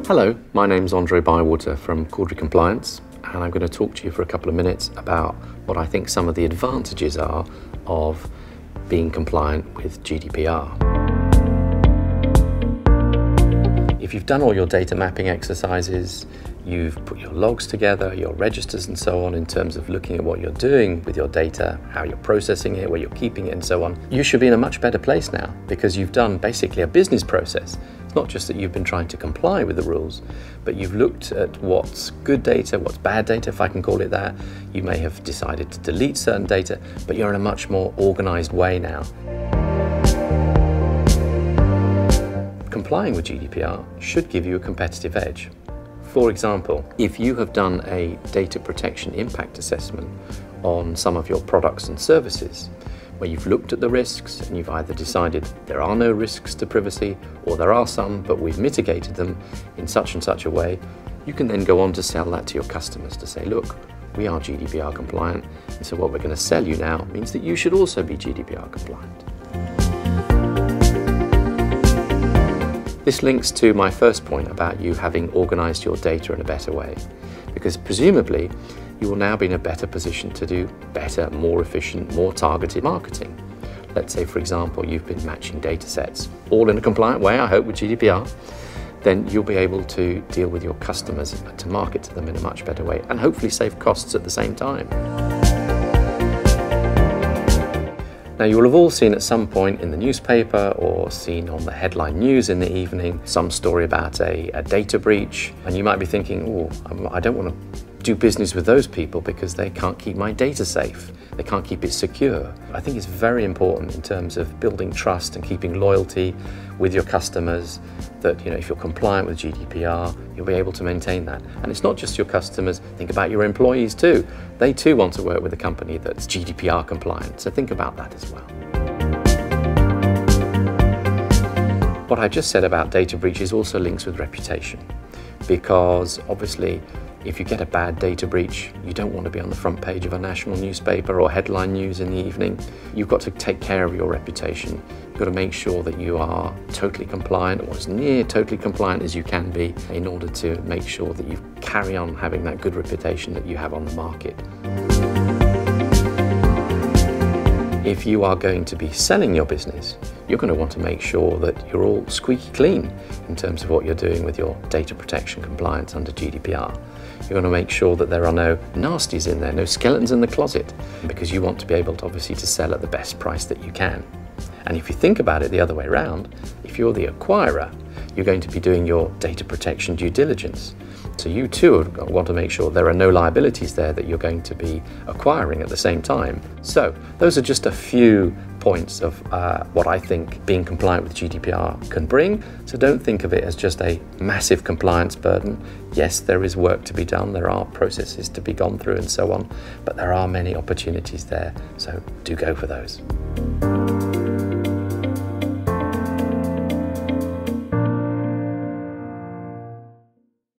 Hello, my name's André Bywater from Cordery Compliance, and I'm going to talk to you for a couple of minutes about what I think some of the advantages are of being compliant with GDPR. If you've done all your data mapping exercises, you've put your logs together, your registers and so on in terms of looking at what you're doing with your data, how you're processing it, where you're keeping it and so on, you should be in a much better place now because you've done basically a business process. It's not just that you've been trying to comply with the rules, but you've looked at what's good data, what's bad data, if I can call it that. You may have decided to delete certain data, but you're in a much more organized way now. Complying with GDPR should give you a competitive edge. For example, if you have done a data protection impact assessment on some of your products and services, where you've looked at the risks and you've either decided there are no risks to privacy or there are some, but we've mitigated them in such and such a way, you can then go on to sell that to your customers to say, look, we are GDPR compliant, and so what we're going to sell you now means that you should also be GDPR compliant. This links to my first point about you having organised your data in a better way, because presumably you will now be in a better position to do better, more efficient, more targeted marketing. Let's say, for example, you've been matching data sets, all in a compliant way, I hope, with GDPR, then you'll be able to deal with your customers to market to them in a much better way and hopefully save costs at the same time. Now, you will have all seen at some point in the newspaper or seen on the headline news in the evening some story about a data breach, and you might be thinking, oh, I don't want to do business with those people because they can't keep my data safe, they can't keep it secure. I think it's very important in terms of building trust and keeping loyalty with your customers that, if you're compliant with GDPR, you'll be able to maintain that. And it's not just your customers, think about your employees too. They too want to work with a company that's GDPR compliant, so think about that as well. What I just said about data breaches also links with reputation, because obviously if you get a bad data breach, you don't want to be on the front page of a national newspaper or headline news in the evening. You've got to take care of your reputation. You've got to make sure that you are totally compliant or as near totally compliant as you can be in order to make sure that you carry on having that good reputation that you have on the market. If you are going to be selling your business, you're going to want to make sure that you're all squeaky clean in terms of what you're doing with your data protection compliance under GDPR. You're going to make sure that there are no nasties in there, no skeletons in the closet, because you want to be able to obviously to sell at the best price that you can. And if you think about it the other way around, if you're the acquirer, you're going to be doing your data protection due diligence. So you too want to make sure there are no liabilities there that you're going to be acquiring at the same time. So those are just a few points of what I think being compliant with GDPR can bring. So don't think of it as just a massive compliance burden. Yes, there is work to be done, there are processes to be gone through and so on, but there are many opportunities there, so do go for those.